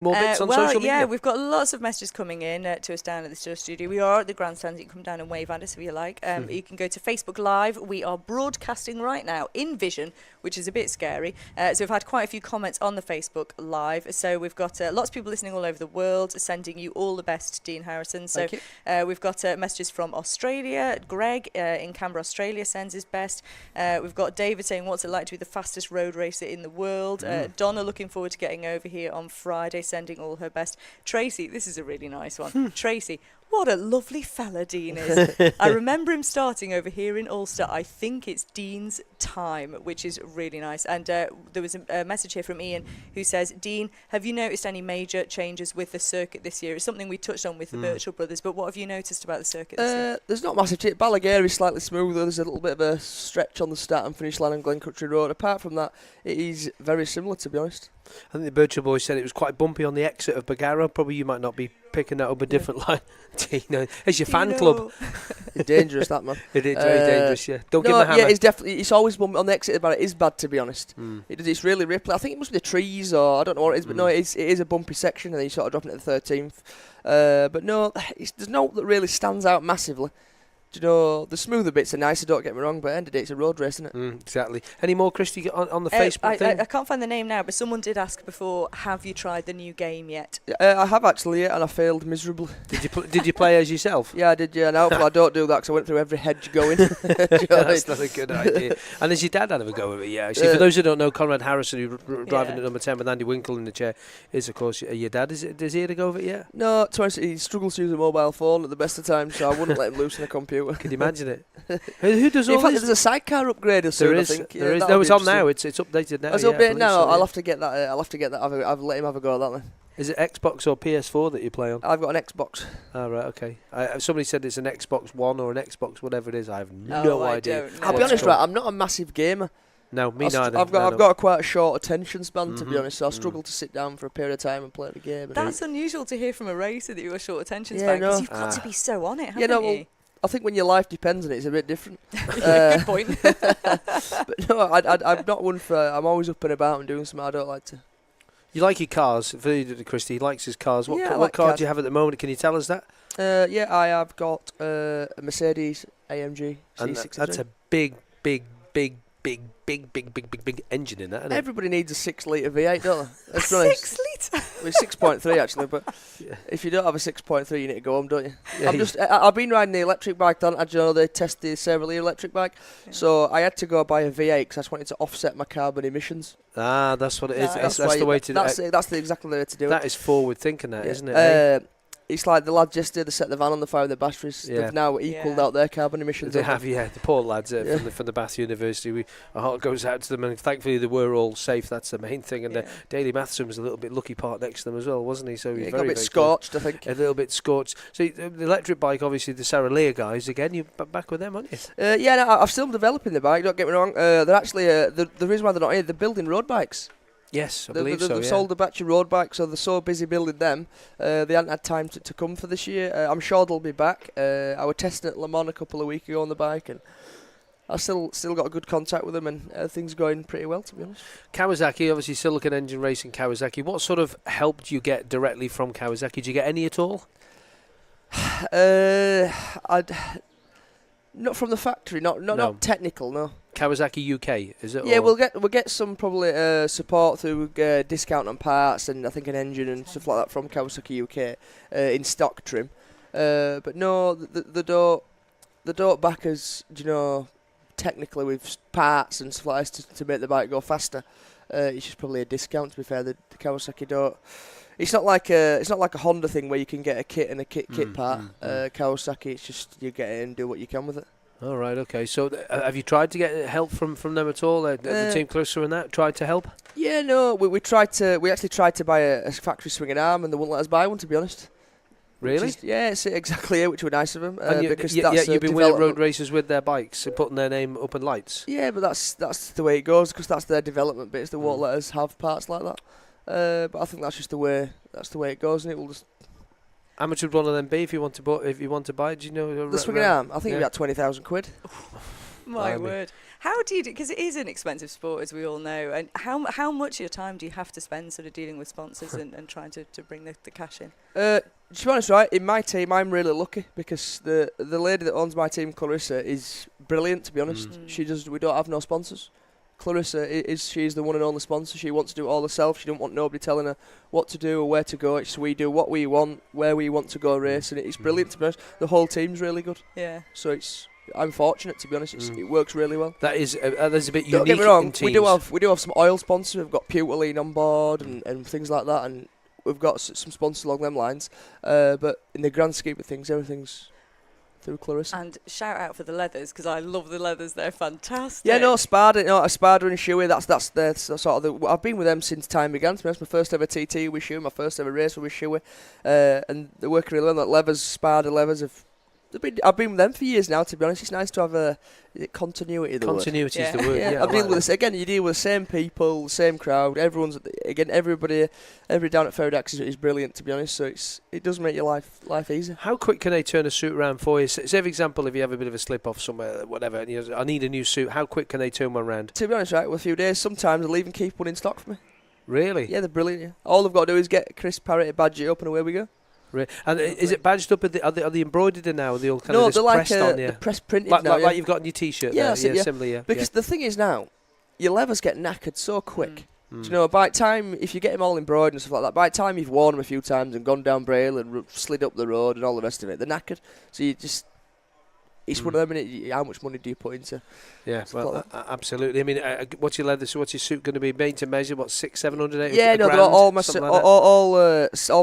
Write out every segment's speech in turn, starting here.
More bits on social media? Yeah, we've got lots of messages coming in to us down at the studio. We are at the Grandstand. You can come down and wave at us if you like. You can go to Facebook Live. We are broadcasting right now in vision, which is a bit scary. So we've had quite a few comments on the Facebook Live. So we've got lots of people listening all over the world, sending you all the best, Dean Harrison. So we've got messages from Australia. Greg in Canberra, Australia sends his best. We've got David saying, what's it like to be the fastest road racer in the world? Donna looking forward to getting over here on Friday, sending all her best. Tracy, this is a really nice one. Tracy, what a lovely fella Dean is. I remember him starting over here in Ulster. I think it's Dean's time, which is really nice. And there was a message here from Ian who says, Dean, have you noticed any major changes with the circuit this year? It's something we touched on with the Birchall brothers, but what have you noticed about the circuit this year? There's not massive change. Ballagher is slightly smoother. There's a little bit of a stretch on the start and finish line on Glen Country Road. Apart from that, it is very similar, to be honest. I think the Birchall boys said it was quite bumpy on the exit of Bagara. Probably you might not be picking that up a different line. It's your fan club. It's dangerous, that, man. It is very dangerous, yeah. Don't give him a hammer. Yeah, it's always bumpy on the exit, but it is bad, to be honest. It's really ripply. I think it must be the trees, or I don't know what it is, but no, it is a bumpy section, and then you sort of drop into the 13th. But no, there's no that really stands out massively. Do you know, the smoother bits are nicer, don't get me wrong, but at the end of the day, it's a road race, isn't it? Exactly. Any more, Christy, on the Facebook thing? I can't find the name now, but someone did ask before, have you tried the new game yet? I have actually, yeah, and I failed miserably. Did you play as yourself? Yeah, I did, yeah, and hopefully I don't do that because I went through every hedge going. That's not a good idea. And has your dad had a go with it? Yeah. See, for those who don't know, Conrad Harrison, who's driving at number 10 with Andy Winkle in the chair, is, of course, your dad. Does he had a go with it yet? No, he struggles to use a mobile phone at the best of times, so I wouldn't let him loose in a computer. Can you imagine it? Who does all in fact, this? There's a sidecar upgrade or so. I think. There is. No, it's on now. It's updated now. It's updated now. I'll have to get that. I've let him have a go at that then. Is it Xbox or PS4 that you play on? I've got an Xbox. Oh, right, okay. Somebody said it's an Xbox One or an Xbox whatever it is. I have no idea. I'll be honest, right, I'm not a massive gamer. No, me neither. I've got quite a short attention span, to be honest, so I struggle to sit down for a period of time and play the game. That's unusual to hear from a racer that you've got a short attention span, because you've got to be so on it, haven't you? I think when your life depends on it, it's a bit different. Good point. But no, I'm not one for. I'm always up and about and doing something I don't like to. You like your cars, Christy. He likes his cars. What car do you have at the moment? Can you tell us that? Yeah, I have got a Mercedes AMG C63. That's a big engine in that, isn't it? Everybody needs a 6 litre V8, don't they? 6 litre? Well, 6.3 actually, but if you don't have a 6.3, you need to go home, don't you? Yeah, I've been riding the electric bike. As you know, they test the Sabre electric bike, so I had to go buy a V8 because I just wanted to offset my carbon emissions. Ah, that's what it is. That's the way to do it. That's exactly the way to do it. That is forward thinking, isn't it? It's like the lads yesterday, they set the van on the fire with the batteries. Yeah. They've now equalled out their carbon emissions. They have, the poor lads from the Bath University. Our heart goes out to them, and thankfully they were all safe. That's the main thing. And Daly Matheson was a little bit lucky part next to them as well, wasn't he? So he got a bit scorched, I think. A little bit scorched. So the electric bike, obviously, the Sarah Lear guys, again, you're back with them, aren't you? I'm still developing the bike, don't get me wrong. They're actually, the reason why they're not here, they're building road bikes. Yes, I believe so. They've sold a batch of road bikes, so they're so busy building them. They hadn't had time to come for this year. I'm sure they'll be back. I was testing at Le Mans a couple of weeks ago on the bike, and I still got a good contact with them, and things are going pretty well, to be honest. Kawasaki, obviously Silicon Engine Racing Kawasaki. What sort of help do you get directly from Kawasaki? Do you get any at all? Not from the factory, not technical, no. Kawasaki UK, is it? Yeah, we'll get some probably support through discount on parts and I think an engine and stuff like that from Kawasaki UK in stock trim. But no, they don't back us, technically with parts and stuff like this to make the bike go faster. It's just probably a discount. To be fair, the Kawasaki don't. It's not like a Honda thing where you can get a kit and a kit part. Kawasaki, it's just you get it and do what you can with it. All right, okay. So have you tried to get help from them at all? The team closer and that tried to help? Yeah, no, we actually tried to buy a factory swinging arm and they wouldn't let us buy one, to be honest. Really? It's exactly it, which were nice of them. Because you've been winning road races with their bikes and putting their name up in lights. Yeah, but that's the way it goes because that's their development bits. They won't let us have parts like that. But I think that's just the way it goes, and it will just. How much would one of them be if you want to buy? Do you know the swinging arm? I think it'd be about £20,000. My word. How do you do, because it is an expensive sport, as we all know, and how much of your time do you have to spend sort of dealing with sponsors and trying to bring the cash in? To be honest, right, in my team, I'm really lucky because the lady that owns my team, Clarissa, is brilliant, to be honest. We don't have no sponsors. Clarissa she's the one and only sponsor. She wants to do it all herself. She don't want nobody telling her what to do or where to go. It's we do what we want, where we want to go race, and it's brilliant, to be honest. The whole team's really good. Yeah. So I'm fortunate, to be honest. It works really well. That is a bit unique. Don't get me wrong. In teams. We do have some oil sponsors. We've got Puterline on board and things like that, and we've got some sponsors along them lines. But in the grand scheme of things, everything's through Clarissa. And shout out for the leathers, because I love the leathers. They're fantastic. Yeah, no, Spada and Shoei. That's the sort of I've been with them since time began. To be honest, my first ever TT with Shoei, my first ever race was with Shoei, and they're working really well. Like levers, Spada levers I've been with them for years now, to be honest. It's nice to have a continuity. Continuity is the word. Yeah, I deal with this again. You deal with the same people, the same crowd. Everyone's everybody down at Ferrodax is brilliant, to be honest. So it does make your life easy. How quick can they turn a suit around for you? Say, for example, if you have a bit of a slip off somewhere, whatever, and I need a new suit. How quick can they turn one around? To be honest, right, with a few days, sometimes they'll even keep one in stock for me. Really? Yeah, they're brilliant. Yeah. All they've got to do is get Chris Parrott, badge it up, and away we go. And is it badged up? Are they embroidered in now? Are they all kind no, of they're like pressed on you? they're press printed like, now. like you've got on your T-shirt. Yeah, there. Similar. Yeah. Because the thing is now, your levers get knackered so quick. Do you know, by the time, if you get them all embroidered and stuff like that, by the time you've worn them a few times and gone down Braille and slid up the road and all the rest of it, they're knackered. So you just... It's one of them, innit? How much money do you put into? Yeah, well, absolutely. I mean, what's your leather? So what's your suit going to be made to measure? What, 600-700? Yeah, no, grand, all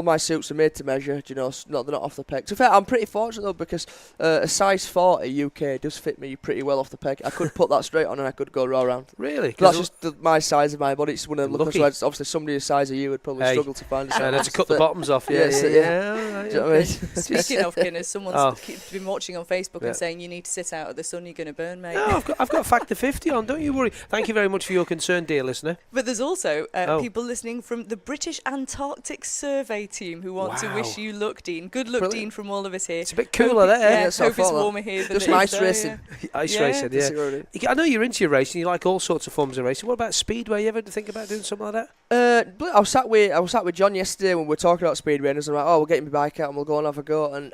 my suits are made to measure. Do you know, they're not off the peg. To be fair, I'm pretty fortunate though because a size 40 UK does fit me pretty well off the peg. I could put that straight on and I could go raw around. Really? That's just my size of my body. It's one of them. Obviously, somebody the size of you would probably struggle to find. And to cut the bottoms off. Yeah. Do you know what I mean? Speaking of Guinness, someone's been watching on Facebook and saying you need to sit out of the sun, you're going to burn, mate. No, I've got Factor 50 on, don't you worry. Thank you very much for your concern, dear listener. But there's also people listening from the British Antarctic Survey team who want to wish you luck, Dean. Good luck, Dean, from all of us here. It's a bit cooler there. Yeah, hope it's warmer here than just ice racing. Ice racing, yeah. I know you're into your racing, you like all sorts of forms of racing. What about speedway? You ever think about doing something like that? I was sat with John yesterday when we were talking about speedway, and I was like, we'll get my bike out and we'll go and have a go. And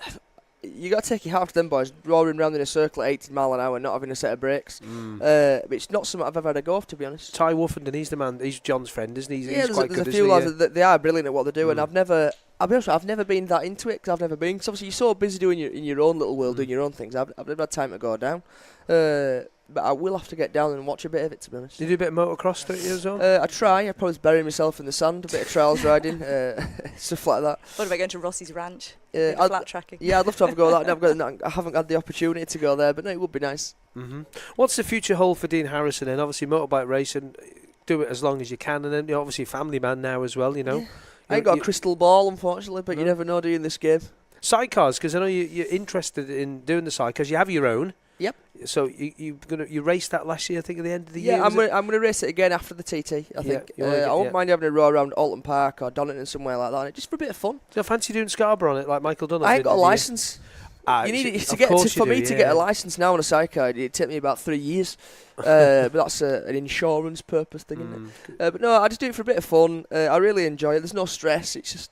you got to take your hat off to them boys, roaring round in a circle at 80 mile an hour, not having a set of brakes. But it's not something I've ever had a go of, to be honest. Ty Woffenden, he's the man. He's John's friend, isn't he? He's quite good. There's a few lads that they are brilliant at what they do, and I'll be honest, I've never been that into it because I've never been. Because obviously you're so busy doing in your own little world, doing your own things. I've never had time to go down. But I will have to get down and watch a bit of it, to be honest. You do a bit of motocross, don't you, as well? I try. I probably bury myself in the sand, a bit of trials riding, stuff like that. What about going to Rossi's Ranch? Flat tracking? Yeah, I'd love to have a go at that. I haven't had the opportunity to go there, but no, it would be nice. What's the future hold for Dean Harrison then? Obviously, motorbike racing, do it as long as you can, and then you're obviously a family man now as well, you know. Yeah. I ain't got a crystal ball, unfortunately, but you never know, do you, in this game? Sidecars, because I know you're interested in doing the sidecars. You have your own. Yep. So you raced that last year, I think, at the end of the year. Yeah, I'm gonna race it again after the TT. I think I won't mind having a row around Alton Park or Donington somewhere like that, just for a bit of fun. Do you fancy doing Scarborough on it, like Michael Dunlop? I ain't got a licence. You need it to get a licence now on a sidecar. It'd take me about 3 years, but that's an insurance purpose thing, isn't it? But no, I just do it for a bit of fun. I really enjoy it. There's no stress. It's just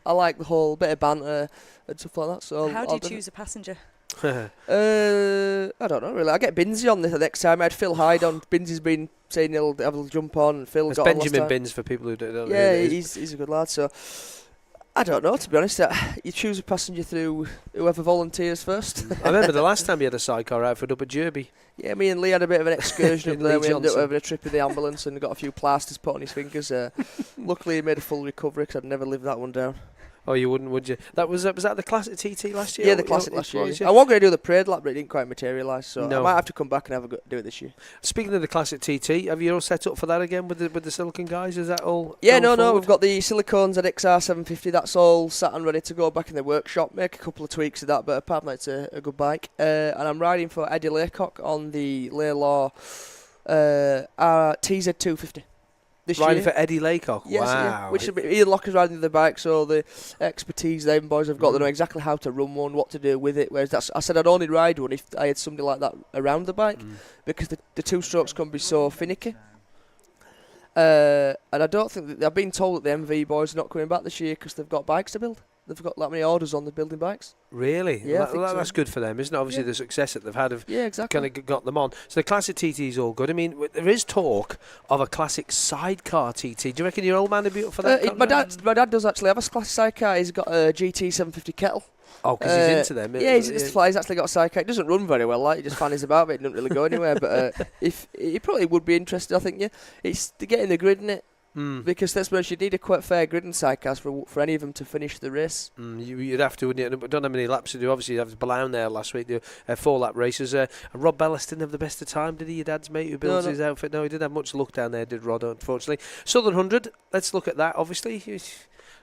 I like the whole bit of banter and stuff like that. So how do you choose a passenger? I don't know really. I get Binsey on the next time. I had Phil Hyde on. Binsey's been saying he'll have a jump on, and Phil got Benjamin Binns for people who don't know. Yeah, he's a good lad. So I don't know, to be honest. You choose a passenger through whoever volunteers first. I remember the last time you had a sidecar outfit up at Derby. Yeah, me and Lee had a bit of an excursion up there. We ended up having a trip in the ambulance and got a few plasters put on his fingers. Luckily, he made a full recovery because I'd never lived that one down. Oh, you wouldn't, would you? Was that the Classic TT last year? Yeah, the Classic last year. I was going to do the parade lap, but it didn't quite materialise, so I might have to come back and do it this year. Speaking of the Classic TT, have you all set up for that again with the Silicon guys? Is that all? Yeah, no, we've got the Silicones at XR 750. That's all sat and ready to go back in the workshop. Make a couple of tweaks of that, but apart from that, it's a good bike. And I'm riding for Eddie Laycock on the Laylaw TZ250. this riding year. for Eddie Laycock. Yes, Wow. yeah. Which Ian Locker's riding the bike, so the expertise them boys have got. They know exactly how to run one, what to do with it. Whereas I said I'd only ride one if I had somebody like that around the bike, because the two strokes can be so finicky. And I don't think I've been told that the MV boys are not coming back this year because they've got bikes to build. They've got that many orders on the building bikes. Really? Yeah, That's good for them, isn't it? Obviously, the success that they've had have exactly. kind of got them on. So the classic TT is all good. I mean, there is talk of a classic sidecar TT. Do you reckon your old man would be up for that? My dad does actually have a classic sidecar. He's got a GT 750 kettle. Oh, because he's into them. Yeah, he's actually got a sidecar. It doesn't run very well, like, he just fannies about it. It doesn't really go anywhere. But if he probably would be interested, I think. Yeah, it's to get in the grid, innit? Because that's where you need a quite fair grid in sidecars for any of them to finish the race. You'd have to, wouldn't you? I don't know how many laps to do. Obviously, you have Blount there last week, the 4-lap races. And Rob Bellis didn't have the best of time, did he? Your dad's mate who builds his outfit. No, he didn't have much luck down there, did Rod, unfortunately. Southern 100, let's look at that, obviously. You're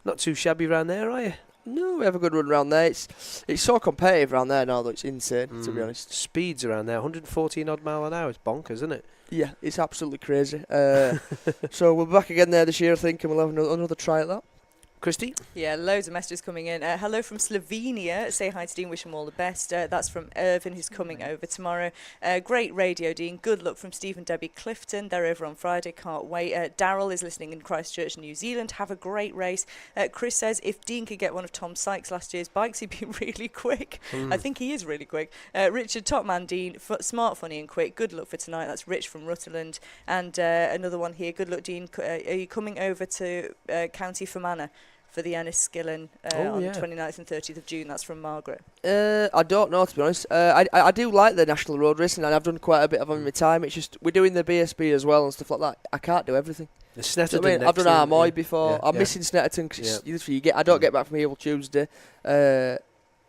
not too shabby around there, are you? No, we have a good run around there. It's so competitive around there now that it's insane, to be honest. Speeds around there, 114 odd mile an hour. It's bonkers, isn't it? Yeah, it's absolutely crazy. So we'll be back again there this year, I think, and we'll have another try at that. Christy? Yeah, loads of messages coming in. Hello from Slovenia. Say hi to Dean, wish him all the best. That's from Irvin, who's coming over tomorrow. Great radio, Dean. Good luck from Steve and Debbie Clifton. They're over on Friday. Can't wait. Daryl is listening in Christchurch, New Zealand. Have a great race. Chris says, if Dean could get one of Tom Sykes last year's bikes, he'd be really quick. I think he is really quick. Richard, top man, Dean. Smart, funny and quick. Good luck for tonight. That's Rich from Rutherland. And another one here. Good luck, Dean. Are you coming over to County Fermanagh for the Enniskillen on the 29th and 30th of June? That's from Margaret. I don't know, to be honest. I do like the national road racing, and I've done quite a bit of them in my time. It's just we're doing the BSB as well and stuff like that. I can't do everything. The Snetterton I've done Armoy before. I'm missing Snetterton because I don't get back from here till Tuesday, and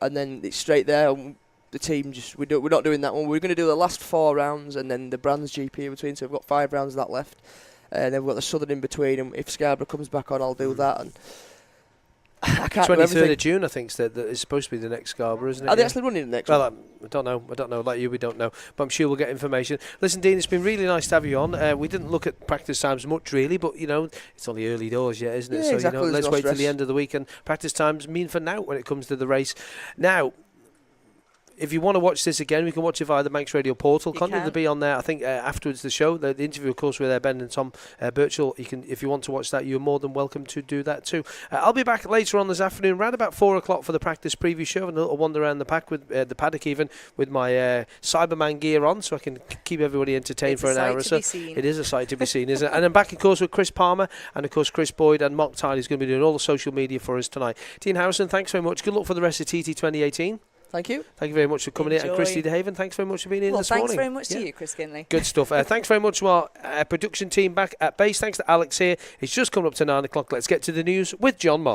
then it's straight there. And the team we're not doing that one. We're going to do the last 4 rounds and then the Brands GP in between. So we've got 5 rounds of that left, and then we've got the Southern in between. And if Scarborough comes back on, I'll do that. And I can't 23rd of June, I think, that is supposed to be the next Scarborough, isn't it? Are they actually running the next one? I don't know. Like you, we don't know. But I'm sure we'll get information. Listen, Dean, it's been really nice to have you on. We didn't look at practice times much, really, but, it's only early doors yet, isn't it? Yeah, so, exactly. Let's wait till the end of the week. And practice times mean for now when it comes to the race. Now, if you want to watch this again, we can watch it via the Manx Radio portal. They'll be on there, I think, afterwards the show. The interview, of course, with Ben and Tom Birchall. If you want to watch that, you're more than welcome to do that too. I'll be back later on this afternoon, around about 4 o'clock for the practice preview show, and a little wander around the pack with the paddock, even with my Cyberman gear on, so I can keep everybody entertained for an hour or so. It is a sight to be seen, isn't it? And I'm back, of course, with Chris Palmer and, of course, Chris Boyd and Mark Tyler, who's going to be doing all the social media for us tonight. Dean Harrison, thanks very much. Good luck for the rest of TT 2018. Thank you. Thank you very much for coming in. And Christy DeHaven, thanks very much for being in this morning. Thanks very much to you, Chris Kinley. Good stuff. Thanks very much to our production team back at base. Thanks to Alex here. It's just coming up to 9 o'clock. Let's get to the news with John Mark.